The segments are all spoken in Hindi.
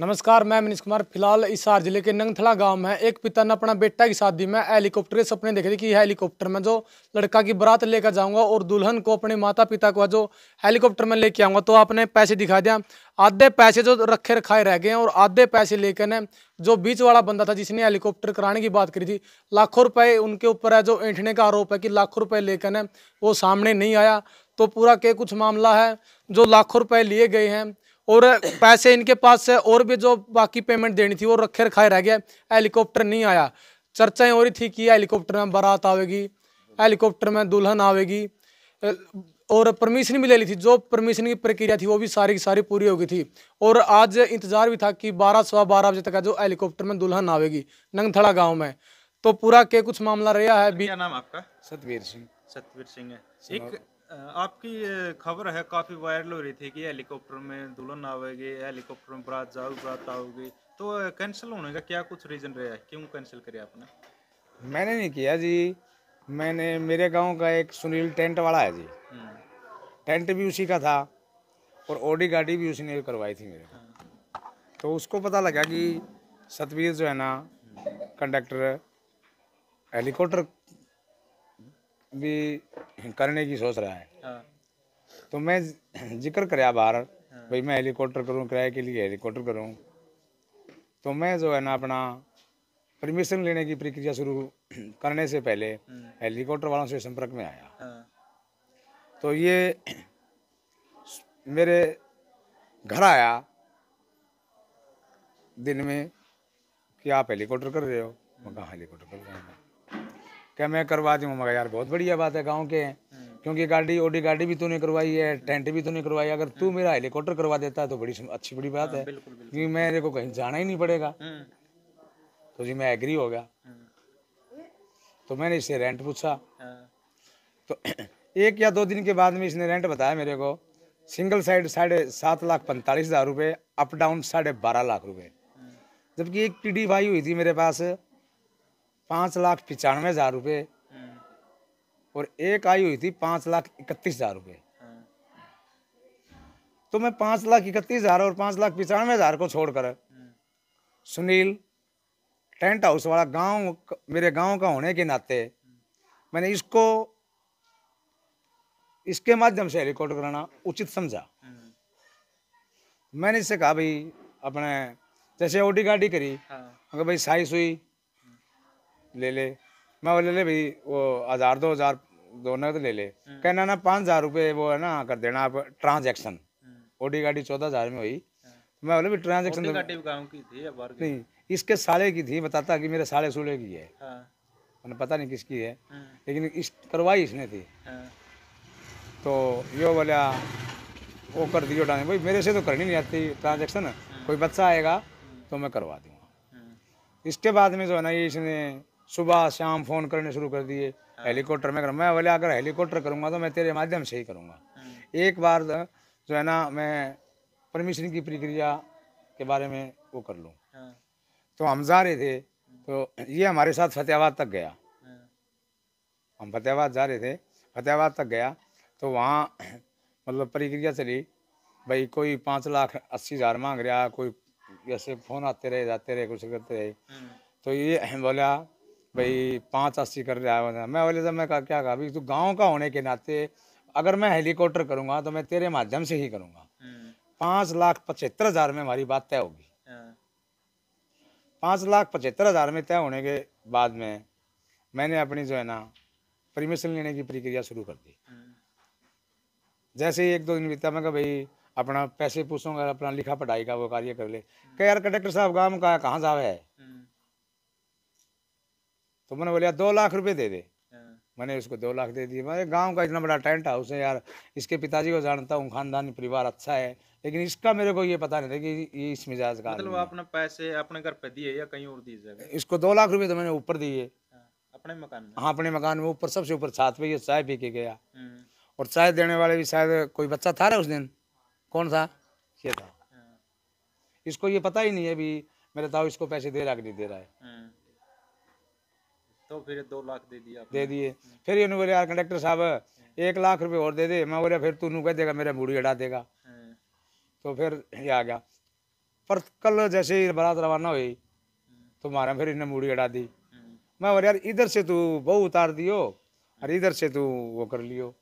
नमस्कार, मैं मनीष कुमार। फिलहाल हिसार जिले के नंगथला गांव में एक पिता ने अपना बेटा की शादी में हेलीकॉप्टर के सपने देखे थे कि हेलीकॉप्टर में जो लड़का की बारात लेकर जाऊंगा और दुल्हन को अपने माता पिता को जो हेलीकॉप्टर में लेके आऊंगा। तो आपने पैसे दिखा दिया, आधे पैसे जो रखे रखाए रह गए हैं और आधे पैसे लेकर ने जो बीच वाला बंदा था जिसने हेलीकॉप्टर कराने की बात करी थी, लाखों रुपए उनके ऊपर है, जो ऐंठने का आरोप है कि लाखों रुपए लेकर ने वो सामने नहीं आया। तो पूरा के कुछ मामला है, जो लाखों रुपए लिए गए हैं और पैसे इनके पास से और भी जो बाकी पेमेंट देनी थी वो रखे रखाए रह गया। हेलीकॉप्टर नहीं आया। चर्चाएं हो रही थी कि हेलीकॉप्टर में बारात आवेगी, हेलीकॉप्टर में दुल्हन आवेगी और परमिशन भी ले ली थी। जो परमिशन की प्रक्रिया थी वो भी सारी की सारी पूरी हो गई थी और आज इंतजार भी था कि 12 सवा 12 बजे तक जो हेलीकॉप्टर में दुल्हन आवेगी नंगथड़ा गाँव में। तो पूरा के कुछ मामला रहा है। क्या नाम आपका? सतवीर सिंह। सतवीर सिंह है। एक आपकी खबर है, काफी वायरल हो रही थी कि हेलीकॉप्टर में दुल्हन आवेगी, हेलीकॉप्टर में बारात आओगी। तो कैंसिल होने का क्या कुछ रीजन रहा है, क्यों कैंसिल किया आपने? मैंने नहीं किया जी। मैंने मेरे गांव का एक सुनील टेंट वाला है जी, टेंट भी उसी का था और ऑडी गाड़ी भी उसी ने करवाई थी मेरे को। तो उसको पता लगा कि सतवीर जो है ना कंडक्टर हेलीकॉप्टर भी करने की सोच रहा है। हाँ। तो मैं जिक्र कराया बाहर, भाई मैं हेलीकॉप्टर करूं, किराए के लिए हेलीकॉप्टर करूं। तो मैं जो है ना अपना परमिशन लेने की प्रक्रिया शुरू करने से पहले हेलीकॉप्टर वालों से संपर्क में आया। हाँ। तो ये मेरे घर आया दिन में कि आप हेलीकॉप्टर कर रहे हो। मैं कहा हेलीकॉप्टर कर रहे हैं, क्या मैं करवा दूँ? मगर यार बहुत बढ़िया बात है, गांव के हैं, क्योंकि गाड़ी ऑडी गाड़ी भी तूने करवाई है, टेंट भी तूने करवाई है। अगर तू मेरा हेलीकॉप्टर करवा देता है तो बड़ी अच्छी बड़ी बात है, क्योंकि मेरे को कहीं जाना ही नहीं पड़ेगा। तो जी मैं एग्री हो गया। तो मैंने इससे रेंट पूछा। तो 1 या 2 दिन के बाद में इसने रेंट बताया मेरे को, सिंगल साइड 7,45,000 रुपये, अप डाउन 12.5 लाख रुपये। जबकि एक TD5 हुई थी मेरे पास 5,95,000 रुपये और एक आई हुई थी 5,31,000 रुपये। तो मैं 5,31,000 और 5,95,000 को छोड़कर सुनील टेंट हाउस वाला गांव, मेरे गांव का होने के नाते मैंने इसके माध्यम से हेलीकॉप्टर कराना उचित समझा। मैंने इससे कहा भाई अपने जैसे ऑडी गाड़ी करी, अगर भाई साई सुई ले ले, मैं वो ले ले भाई, वो 1,000 2,000 दोनों तो ले ले। कहना ना 5,000 रुपये वो है ना कर देना आप ट्रांजैक्शन। ऑडी गाड़ी 14,000 में हुई। मैं बोले भी ट्रांजैक्शन ऑडी गाड़ी गांव की थी या बाहर की? नहीं, इसके साले की थी, बताता कि मेरे साले सूले की है। हाँ। मैंने पता नहीं किसकी है, लेकिन इस करवाई इसने थी। हाँ। तो यो बोला वो कर दियो डाने, भाई मेरे से तो करनी नहीं आती ट्रांजैक्शन, कोई बच्चा आएगा तो मैं करवा दूंगा। इसके बाद में जो है ना ये इसने सुबह शाम फ़ोन करने शुरू कर दिए, हेलीकॉप्टर में कर। मैं बोले अगर हेलीकॉप्टर करूँगा तो मैं तेरे माध्यम से ही करूँगा। एक बार जो है ना मैं परमिशन की प्रक्रिया के बारे में वो कर लूँ। तो हम जा रहे थे, तो ये हमारे साथ फतेहाबाद तक गया। हम फतेहाबाद जा रहे थे, फतेहाबाद तक गया तो वहाँ मतलब प्रक्रिया चली, भाई कोई 5,80,000 मांग रहा, कोई ऐसे फ़ोन आते रहे जाते रहे कुछ करते रहे। तो ये बोला भाई 5,80 कर रहा है। मैं बोले जब मैं क्या कहा, भाई तू गाँव का होने के नाते अगर मैं हेलीकॉप्टर करूँगा तो मैं तेरे माध्यम से ही करूँगा। 5,75,000 में हमारी बात तय होगी। 5,75,000 में तय होने के बाद में मैंने अपनी जो है ना परमिशन लेने की प्रक्रिया शुरू कर दी। जैसे ही 1-2 दिन बीता, मैं कहा भाई अपना पैसे पूछूंगा, अपना लिखा पढ़ाई का वो कार्य कर ले। कह यार कंडक्टर साहब गाँव का कहाँ जावे है? तो मैंने बोलिया 2 लाख रुपए दे दे। मैंने उसको 2 लाख दे दिए। मैं गांव का इतना बड़ा टेंट हाउस है यार, इसके पिताजी को जानता हूँ, खानदानी परिवार अच्छा है, लेकिन इसका मेरे को ये पता नहीं था कि ये इस मिजाज का। मतलब आपने पैसे अपने घर पे दिए या कहीं और दिए जगह? इसको 2 लाख रुपए तो मैंने ऊपर दिए। अपने मकान में? हाँ अपने मकान में ऊपर, सबसे ऊपर छत पे ये चाय पी के गया। और चाय देने वाले भी शायद कोई बच्चा था ना उस दिन। कौन था? ये था। इसको ये पता ही नहीं है भी मेरे ताऊ इसको पैसे दे रहा कि नहीं दे रहा है। तो फिर 2 लाख दे दिया? दे दिए। फिर ये बोले यार कंडक्टर साहब 1 लाख रुपए और दे दे। मैं बोला फिर तू कह देगा मेरा मूड़ी हटा देगा। तो फिर ये आ गया। पर कल जैसे ही बारात रवाना हुई तो मारा फिर इन्हें मूड़ी अड़ा दी। मैं बोला यार इधर से तू बहु उतार दियो और इधर से तू वो कर लियो,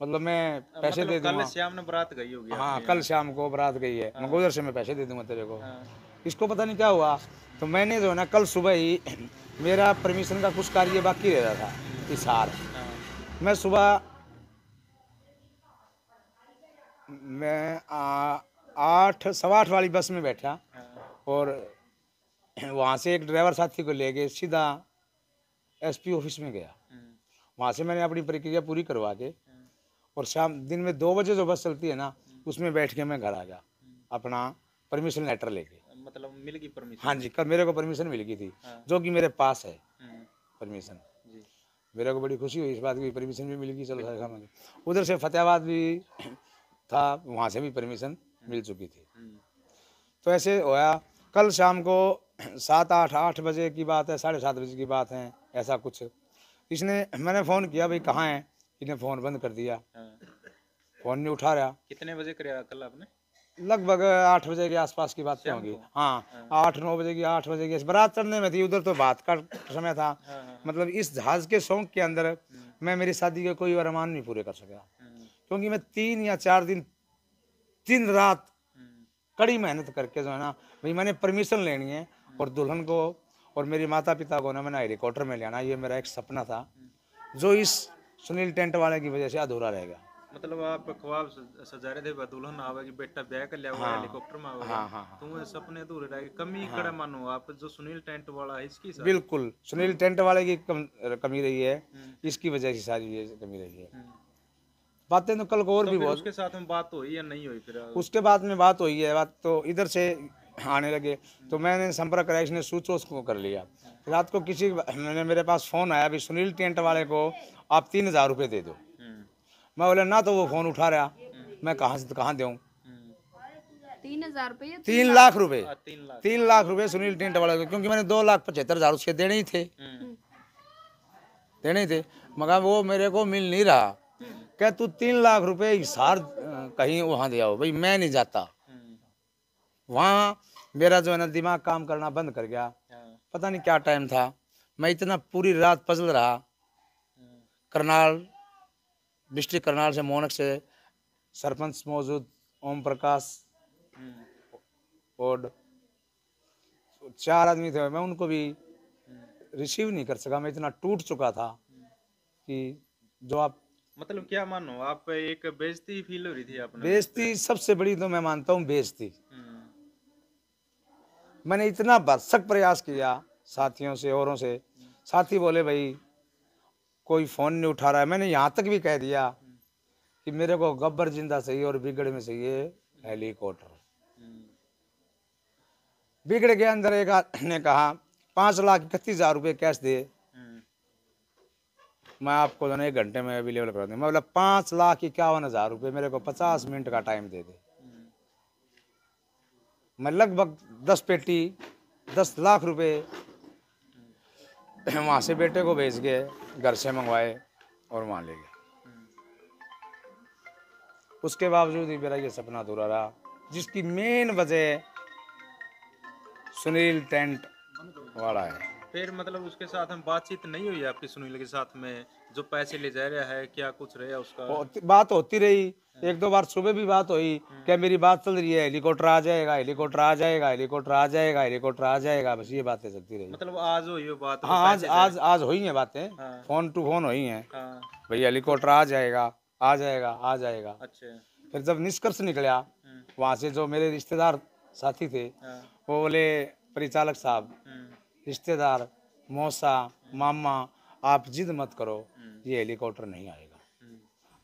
मतलब मैं पैसे मतलब दे कल दूंगा। शाम ने बारात गई होगी हाँ आपके कल यहाँ। शाम को बारात गई है, मैं उधर से मैं पैसे दे दूंगा तेरे को। हाँ, इसको पता नहीं क्या हुआ, तो मैंने जो है ना कल सुबह ही मेरा परमिशन का कुछ कार्य बाकी रह रहा था इस हार। हाँ, मैं सुबह मैं 8 सवा 8 वाली बस में बैठा हाँ, और वहाँ से एक ड्राइवर साथी को ले गए सीधा एसपी ऑफिस में गया। वहाँ से मैंने अपनी प्रक्रिया पूरी करवा के और शाम दिन में 2 बजे जो बस चलती है ना उसमें बैठ के मैं घर आ गया अपना परमिशन लेटर लेके। मतलब मिल गई परमिशन। हाँ जी, कल मेरे को परमिशन मिल गई थी हाँ। जो कि मेरे पास है हम्म, परमिशन। जी। मेरे को बड़ी खुशी हुई इस बात की, परमिशन भी मिल गई। चलो सारे काम उधर से फतेहाबाद भी था, वहाँ से भी परमिशन मिल चुकी थी। तो ऐसे होया कल शाम को 7 8 बजे की बात है, 7:30 बजे की बात है ऐसा कुछ। इसने मैंने फ़ोन किया भाई कहाँ है, इसने फ़ोन बंद कर दिया, हाँ। फ़ोन नहीं उठा रहा। कितने बजे कराया कल आपने? लगभग 8 बजे के आसपास की बातें शाम होंगी। को? हाँ 8 9 बजे की, 8 बजे की बारात चढ़ने में थी, उधर तो बात का समय था। हाँ, हाँ, मतलब इस जहाज के शौक के अंदर मैं मेरी शादी के कोई अरमान नहीं पूरे कर सका, क्योंकि मैं 3 या 4 दिन दिन रात कड़ी मेहनत करके जो है ना भाई मैंने परमिशन लेनी है और दुल्हन को और मेरे माता पिता को ना मैंने हेलीकॉप्टर में लेना, ये मेरा एक सपना था जो इस सुनील टेंट वाले की वजह से अधूरा रह गया। मतलब आप ख्वाब सजा रहे थे दुल्हन आवेगी, बेटा ब्याह कर लिया हुआ हाँ, हेलीकॉप्टर में आवेगा। हाँ, हाँ, हाँ। तुम सपने अधूरे रह गए। कमी कड़ा मानो आप जो सुनील टेंट वाला है इसकी साथ। बिल्कुल सुनील टेंट वाले की कमी रही है, इसकी वजह से सारी ये कमी रही है। बातें तो कल को और तो भी फिर बहुत, उसके साथ में बात हुई या नहीं हुई फिर? उसके बाद में बात हुई है, बात तो इधर से आने लगे तो मैंने संपर्क कराया, इसने सूचो उसको कर लिया। रात को किसी मैंने मेरे पास फ़ोन आया भी सुनील टेंट वाले को आप 3,000 रुपये दे दो। मैं बोला ना, तो वो फ़ोन उठा रहा, मैं कहाँ से कहाँ दूँ 3,000 रुपये? 3 लाख रुपए, 3 लाख। 3 लाख रुपए सुनील टेंट वाले को, क्योंकि मैंने 2,75,000 उसके देने ही थे, देने ही थे, मगर वो मेरे को मिल नहीं रहा। क्या तू 3 लाख रुपए हिसार कहीं वहाँ दे आओ, भाई मैं नहीं जाता वहाँ। मेरा जो है ना दिमाग काम करना बंद कर गया, पता नहीं क्या टाइम था, मैं इतना पूरी रात पजल रहा। करनाल डिस्ट्रिक्ट करनाल से मोनक से सरपंच मौजूद ओम प्रकाश और 4 आदमी थे, मैं उनको भी रिसीव नहीं कर सका। मैं इतना टूट चुका था कि जो आप मतलब क्या मानो आप एक बेइज्जती फील हो रही थी आपने? बेइज्जती सबसे बड़ी तो मैं मानता हूँ बेइज्जती। मैंने इतना भरसक प्रयास किया साथियों से औरों से, साथी बोले भाई कोई फ़ोन नहीं उठा रहा है। मैंने यहाँ तक भी कह दिया कि मेरे को गब्बर जिंदा चाहिए और बिगड़ में चाहिए हेलीकॉप्टर। बिगड़ के अंदर एक ने कहा 5,31,000 रुपये कैश दे, मैं आपको जो है 1 घंटे में अवेलेबल करा दूँ। मैं बोला 5,51,000 रुपये मेरे को 50 मिनट का टाइम दे दे। मैं लगभग 10 पेटी 10 लाख रुपए वहाँ से बेटे को भेज के घर से मंगवाए और वहाँ ले गया। उसके बावजूद भी मेरा ये सपना अधूरा रहा, जिसकी मेन वजह सुनील टेंट वाला है। फिर मतलब उसके साथ हम बातचीत नहीं हुई आपकी सुनील के साथ में, जो पैसे ले जा रहा है क्या कुछ रहा उसका? बात होती रही, 1 2 बार सुबह भी बात हुई, क्या मेरी बात चल रही है, हेलीकॉप्टर आ जाएगा, हेलीकॉप्टर आ जाएगा, हेलीकॉप्टर आ जाएगा, हेलीकॉप्टर आ जाएगा, बस ये बातें चलती रही। मतलब आज हुई वो बात? हाँ आज हुई हैं बातें, हाँ। फोन टू फोन हुई हैं, हाँ। भाई हेलीकॉप्टर आ जाएगा, आ जाएगा, आ जाएगा। अच्छा। फिर जब निष्कर्ष निकला वहाँ से, जो मेरे रिश्तेदार साथी थे हाँ। वो बोले परिचालक साहब, रिश्तेदार, मौसा, मामा, आप जिद मत करो, ये हेलीकॉप्टर नहीं आएगा।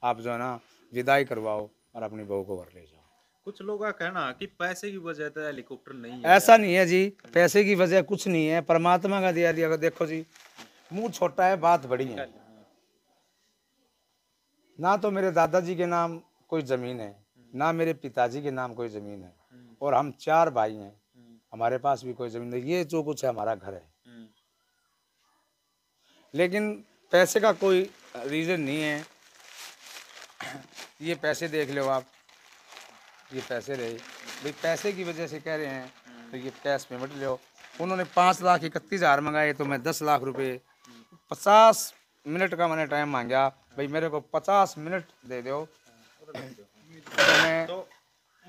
आप जो है ना विदाई करवाओ और अपनी बहू को घर ले जाओ। कुछ लोगों का कहना कि पैसे की वजह से हेलीकॉप्टर नहीं है। ऐसा नहीं है जी, पैसे की वजह कुछ नहीं है, परमात्मा का दिया दिया। देखो जी, मुंह छोटा है बात बड़ी है। ना तो मेरे दादाजी के नाम कोई जमीन है, ना मेरे पिताजी के नाम कोई जमीन है, और हम 4 भाई हैं, हमारे पास भी कोई जमीन नहीं। ये जो कुछ है हमारा घर है, लेकिन पैसे का कोई रीजन नहीं है। ये पैसे देख लो आप, ये पैसे रहे भाई, पैसे की वजह से कह रहे हैं तो ये कैश पेमेंट लो। उन्होंने 5,31,000 मंगाए तो मैं 10 लाख रुपए 50 मिनट का मैंने टाइम मांगा, भाई मेरे को 50 मिनट दे दो। तो मैं, तो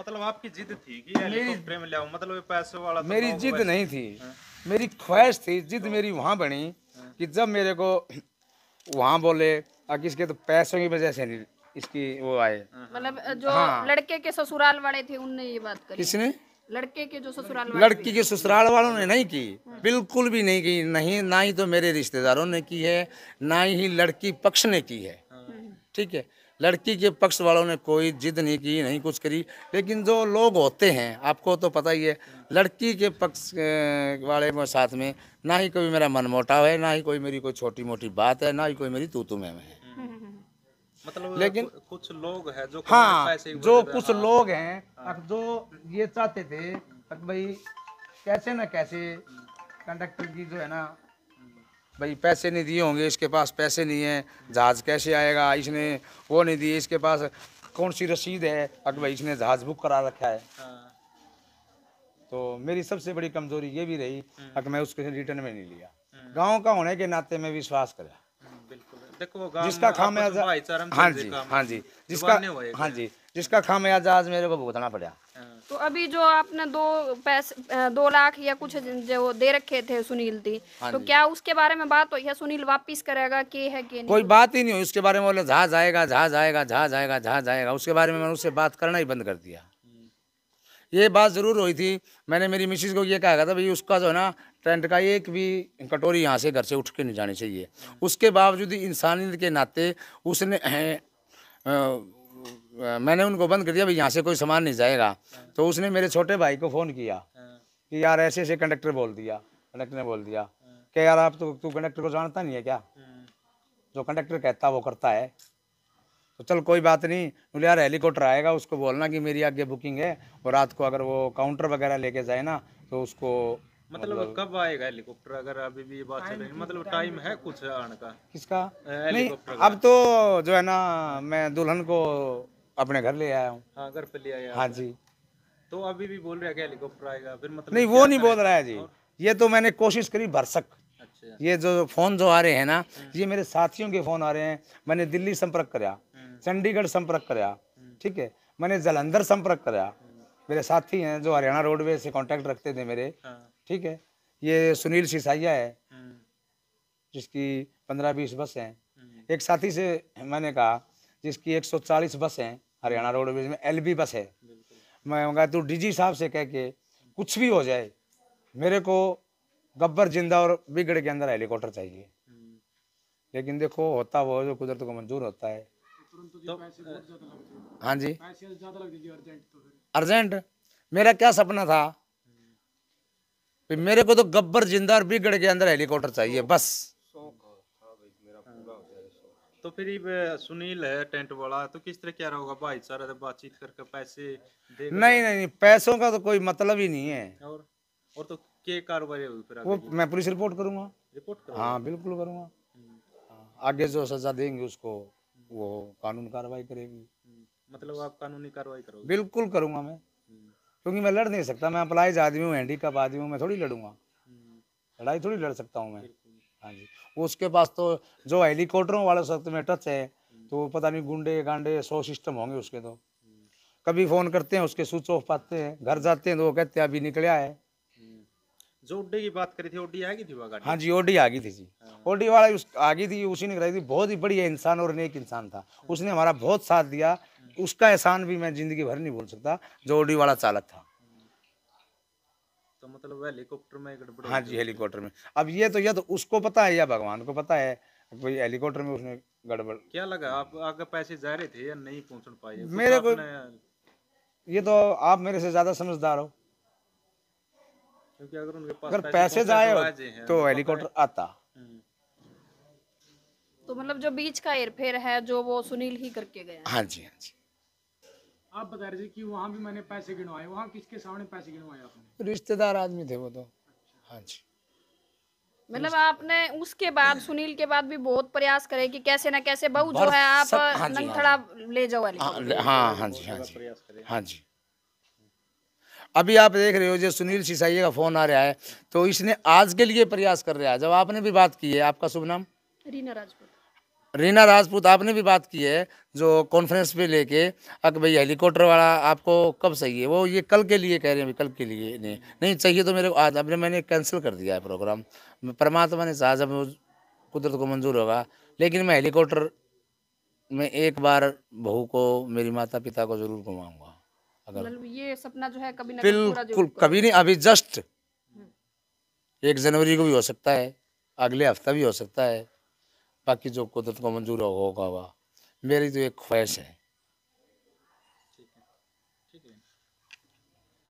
मतलब आपकी जिद थी कि हेलीकॉप्टर में ले आओ, मतलब ये पैसे वाला तो मेरी लोग जिद वैसे- नहीं थी, मेरी ख्वाहिश थी। जिद मेरी वहाँ बनी कि जब मेरे को वहाँ बोले कि इसके तो पैसों की वजह से नहीं इसकी वो आए। मतलब जो हाँ। लड़के के ससुराल वाले थे उनने ये बात करी, किसने? लड़के के जो ससुराल वाले लड़की के ससुराल वालों ने नहीं की, बिल्कुल भी नहीं की, नहीं, ना ही तो मेरे रिश्तेदारों ने की है, ना ही लड़की पक्ष ने की है। ठीक है, लड़की के पक्ष वालों ने कोई जिद नहीं की, नहीं कुछ करी। लेकिन जो लोग होते हैं, आपको तो पता ही है, लड़की के पक्ष वाले के साथ में ना ही कोई मेरा मनमुटाव है, ना ही कोई मेरी कोई छोटी मोटी बात है, ना ही कोई मेरी तू तू मैं है। मतलब लेकिन कुछ लोग हैं जो हाँ, पैसे की जो वजह से- कुछ लोग हैं अब जो ये चाहते थे अब भाई कैसे न कैसे कंडक्टर की जो है ना, भाई पैसे नहीं दिए होंगे, इसके पास पैसे नहीं है, जहाज कैसे आएगा, इसने वो नहीं दिए, इसके पास कौन सी रसीद है, अब भाई इसने जहाज बुक करा रखा है। हाँ, तो मेरी सबसे बड़ी कमजोरी ये भी रही कि मैं उसके रिटर्न में नहीं लिया। गांव का होने के नाते मैं विश्वास करा, बिल्कुल। देखो वो गाँव जिसका में आपस में खामियाजा, भाईचारा में हाँ चल जी, रहे काम, हाँ जी, जिसका, जुबानें हुए हाँ जी, जिसका खामियाजा आज मेरे को भुगतना पड़ा। हाँ, तो अभी जो आपने 2 लाख या कुछ जो दे रखे थे सुनील थी, तो क्या उसके बारे में बात हुई है, सुनील वापिस करेगा कि है कि नहीं? कोई बात ही नहीं हुई उसके बारे में। बोले जहाज आएगा, जहाज आएगा, जहाज आएगा, जहाज आएगा, उसके बारे में मैंने उससे बात करना ही बंद कर दिया। ये बात ज़रूर हुई थी, मैंने मेरी मिसिज को ये कहा था भाई उसका जो है ना टेंट का एक भी कटोरी यहाँ से घर से उठ के नहीं जानी चाहिए। उसके बावजूद इंसानियत के नाते उसने मैंने उनको बंद कर दिया भाई यहाँ से कोई सामान नहीं जाएगा। तो उसने मेरे छोटे भाई को फ़ोन किया कि यार ऐसे ऐसे कंडक्टर बोल दिया, कंडक्टर ने बोल दिया कि यार आप तो तू कंडक्टर को जानता नहीं है क्या, जो कंडक्टर कहता है वो करता है। तो चल कोई बात नहीं, बोले यार हेलीकॉप्टर आएगा, उसको बोलना कि मेरी आगे बुकिंग है और रात को अगर वो काउंटर वगैरह लेके जाए ना तो उसको मतलब कब आएगा हेलीकॉप्टर? अगर अभी भी ये बात चल रही है, मतलब टाइम है कुछ आने का? किसका नहीं, हेलीकॉप्टर अब तो जो है ना मैं दुल्हन को अपने घर ले आया हूँ। हाँ, घर पे ले आया। हाँ जी, तो अभी भी बोल रहा है कि हेलीकॉप्टर आएगा, फिर मतलब नहीं क्या वो नहीं करें? बोल रहा है जी, ये तो मैंने कोशिश करी भरसक। अच्छा, ये जो फ़ोन जो आ रहे हैं ना, ये मेरे साथियों के फ़ोन आ रहे हैं। मैंने दिल्ली संपर्क कराया, चंडीगढ़ संपर्क कराया, ठीक है, मैंने जालंधर संपर्क कराया। मेरे साथी हैं जो हरियाणा रोडवेज से कांटेक्ट रखते थे मेरे, हाँ, ठीक है। ये सुनील सिसाइया है हम्म, जिसकी 15-20 बस हैं। एक साथी से मैंने कहा जिसकी 140 बस हैं हरियाणा रोडवेज में, LB बस है। मैं कहूँगा तू DG साहब से कह के कुछ भी हो जाए, मेरे को गब्बर जिंदा और बिगड़ के अंदर हेलीकॉप्टर चाहिए। लेकिन देखो होता वो जो कुदरत को मंजूर होता है। तो हाँ जी, अर्जेंट मेरा क्या सपना था कि मेरे को तो गब्बर जिंदा और बिगड़ के अंदर हेलीकॉप्टर चाहिए बस। तो फिर ये सुनील है टेंट वाला, तो किस तरह क्या होगा? भाईचारा से बातचीत करके पैसे दे नहीं नहीं नहीं, पैसों का तो कोई मतलब ही नहीं है। और तो क्या कार्रवाई होगी फिर वो आगे? मैं पुलिस रिपोर्ट करूंगा। रिपोर्ट करो। हाँ बिल्कुल करूंगा। हाँ, आगे जो सजा देंगे उसको वो कानून कार्रवाई करेगी। मतलब आप कानूनी कार्रवाई करोगे? बिल्कुल करूंगा मैं, क्योंकि मैं लड़ नहीं सकता। मैं अप्लाइज आदमी हूँ, हैंडीकैप आदमी हूँ, मैं थोड़ी लड़ूंगा, लड़ाई थोड़ी लड़ सकता हूँ मैं। हाँ जी, उसके पास तो जो हेलीकॉप्टरों वाले सख्त में टच है तो पता नहीं गुंडे गांडे 100 सिस्टम होंगे उसके। तो कभी फ़ोन करते हैं उसके स्विच ऑफ पाते हैं, घर जाते हैं तो वो कहते हैं अभी निकले आए। जो ओडी की बात करी थी, ओडी आएगी थी वो गाड़ी? हाँ जी, ओडी आ गई थी जी, ओडी वाला आ गई थी, उसी ने कराई थी। बहुत ही बढ़िया इंसान और नेक इंसान था, उसने हमारा बहुत साथ दिया। उसका एहसान भी मैं जिंदगी भर नहीं भूल सकता, जो ओडी वाला चालक था। तो मतलब हेलीकॉप्टर में गड़बड़ हाँ जी, हेलीकॉप्टर में। अब ये तो उसको पता है या भगवान को पता है कोई हेलीकॉप्टर में उसने गड़बड़। क्या लगा आप आगे पैसे जा रहे थे या नहीं पहुंच पाए? कुछ मेरे को आपने- ये तो आप मेरे से ज्यादा समझदार हो। क्योंकि अगर उनके पास अगर पैसे जाए तो हो आ जाए हैं, तो उनको हेलीकॉप्टर पता आता। है। तो मतलब जो बीच का हेरफेर है जो वो सुनील ही करके गया है। हाँ जी, हाँ जी। आप बता रहे थे कि वहाँ भी मैंने पैसे गिनवाए, वहाँ किसके सामने पैसे गिनवाए आपने? रिश्तेदार आदमी थे वो तो। हाँ जी। मतलब आपने उसके बाद सुनील के बाद भी बहुत प्रयास करे कि कैसे ना कैसे बहू जो है आप हाँ जी, नंगथड़ा ले जाओ वाली। हाँ हाँ जी, हाँ जी, हाँ जी। अभी आप देख रहे हो जो सुनील सिसाइया का फोन आ रहा है, तो इसने आज के लिए प्रयास कर रहा है। जब आपने भी बात की है, आपका शुभ नाम? रीना राजपूत। रीना राजपूत, आपने भी बात की है जो कॉन्फ्रेंस पे लेके अक भाई हेलीकॉप्टर वाला आपको कब चाहिए, वो ये कल के लिए कह रहे हैं, कल के लिए नहीं चाहिए तो मेरे को आज, अपने मैंने कैंसिल कर दिया है प्रोग्राम। परमात्मा ने चाहा जब कुदरत को मंजूर होगा, लेकिन मैं हेलीकॉप्टर में एक बार बहू को, मेरी माता पिता को जरूर घुमाऊंगा। अगर मतलब ये सपना जो है कभी ना कभी पूरा बिल्कुल जरूर कभी नहीं, अभी जस्ट 1 जनवरी को भी हो सकता है, अगले हफ्ता भी हो सकता है, बाकी जो कुदरत को मंजूर होगा होगा। मेरी तो एक ख्वाहिश है।